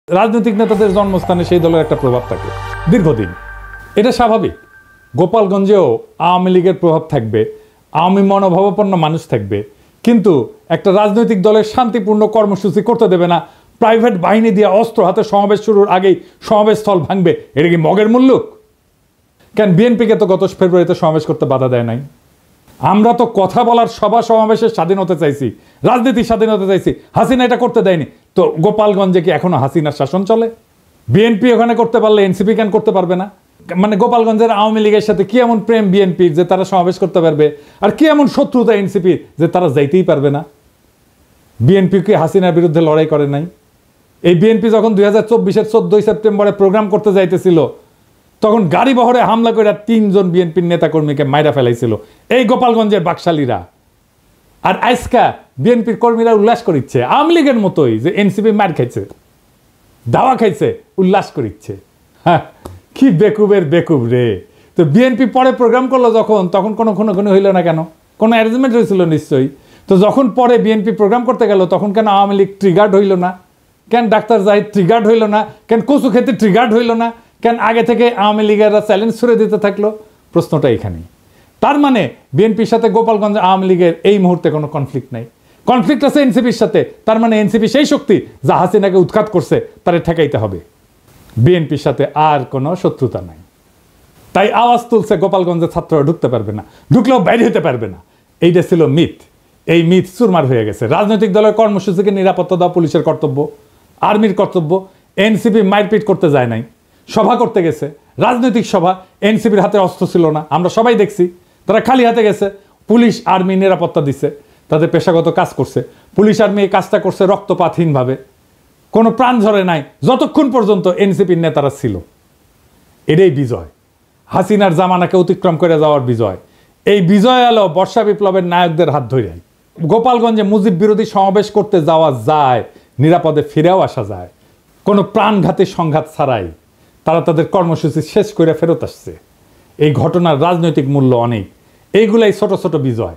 রাজনৈতিক নেতাদের জন্মস্থানে সেই দলের একটা প্রভাব থাকে দীর্ঘদিন, এটা স্বাভাবিক। গোপালগঞ্জেও আওয়ামী লীগের প্রভাব থাকবে, আওয়ামী মনোভাবাপন্ন মানুষ থাকবে, কিন্তু একটা রাজনৈতিক দলের শান্তিপূর্ণ কর্মসূচি করতে দেবে না, প্রাইভেট বাহিনী দিয়ে অস্ত্র হাতে সমাবেশ শুরুর আগেই সমাবেশ স্থল ভাঙবে, এটা কি মগের মুল্লুক? কেন বিএনপিকে তো গত ফেব্রুয়ারিতে সমাবেশ করতে বাধা দেয় নাই? আমরা তো কথা বলার সভা সমাবেশের স্বাধীনতা চাইছি, রাজনীতির স্বাধীনতা চাইছি, হাসিনা এটা করতে দেয়নি। তো গোপালগঞ্জে কি এখনো হাসিনার শাসন চলে? বিএনপি ওখানে করতে পারলে এনসিপি কেন করতে পারবে না? মানে গোপালগঞ্জের আওয়ামী লীগের সাথে কি এমন প্রেম বিএনপির যে তারা সমাবেশ করতে পারবে, আর কি এমন শত্রুতা এনসিপির যে তারা যাইতেই পারবে না? বিএনপি কি হাসিনার বিরুদ্ধে লড়াই করে নাই? এই বিএনপি যখন 2024-এর 14ই সেপ্টেম্বরে প্রোগ্রাম করতে যাইতেছিল, তখন গাড়ি বহরে হামলা করে 3 জন বিএনপির নেতাকর্মীকে মাইরা ফেলাইছিল এই গোপালগঞ্জের বাকশালীরা। আর আজকা বিএনপির কর্মীরা উল্লাস করিচ্ছে আওয়ামী লীগের মতোই, যে এনসিপি মার খাইছে, দাওয়া খাইছে, উল্লাস করিচ্ছে। হ্যাঁ, কি বেকুবের বেকুব রে। তো বিএনপি পরে প্রোগ্রাম করলো যখন, তখন কোনো হইল না কেন? কোনো অ্যারেঞ্জমেন্ট হয়েছিল নিশ্চয়ই। তো যখন পরে বিএনপি প্রোগ্রাম করতে গেল, তখন কেন আওয়ামী লীগ ট্রিগার্ড হইল না? কেন ডাক্তার জাহিদ ট্রিগার্ড হইল না? কেন কচু খেতে ট্রিগার্ড হইল না? কেন আগে থেকে আওয়ামী লীগেরা চ্যালেঞ্জ ছুড়ে দিতে থাকলো? প্রশ্নটা এখানেই। তার মানে বিএনপির সাথে গোপালগঞ্জ আওয়ামী লীগের এই মুহূর্তে কোনো কনফ্লিক্ট নাই, কনফ্লিক্ট আছে এনসিপির সাথে। তার মানে এনসিপি সেই শক্তি যা হাসিনাকে উৎখাত করছে, তারে ঠেকাইতে হবে। বিএনপির সাথে আর কোনো শত্রুতা নাই। তাই আওয়াজ তুলছে গোপালগঞ্জের ছাত্ররা ঢুকতে পারবে না, ঢুকলেও বাইরে হতে পারবে না। এইটা ছিল মিথ। এই মিথ চুরমার হয়ে গেছে। রাজনৈতিক দলের কর্মসূচিকে নিরাপত্তা দেওয়া পুলিশের কর্তব্য, আর্মির কর্তব্য। এনসিপি মারপিট করতে যায় নাই, সভা করতে গেছে, রাজনৈতিক সভা। এনসিপির হাতে অস্ত্র ছিল না, আমরা সবাই দেখছি। তারা খালি হাতে গেছে, পুলিশ আর্মি নিরাপত্তা দিচ্ছে, তাদের পেশাগত কাজ করছে। পুলিশ আর্মি এই কাজটা করছে রক্তপাতহীনভাবে, কোনো প্রাণ ঝরে নাই, যতক্ষণ পর্যন্ত এনসিপির নেতারা ছিল। এটাই বিজয়, হাসিনার জামানাকে অতিক্রম করে যাওয়ার বিজয়। এই বিজয় এলো বর্ষা বিপ্লবের নায়কদের হাত ধরে। গোপালগঞ্জে মুজিব বিরোধী সমাবেশ করতে যাওয়া যায়, নিরাপদে ফিরেও আসা যায়, কোনো প্রাণঘাতী সংঘাত ছাড়াই। তারা তাদের কর্মসূচি শেষ করে ফেরত আসছে। এই ঘটনার রাজনৈতিক মূল্য অনেক। এইগুলাই ছোট ছোট বিজয়।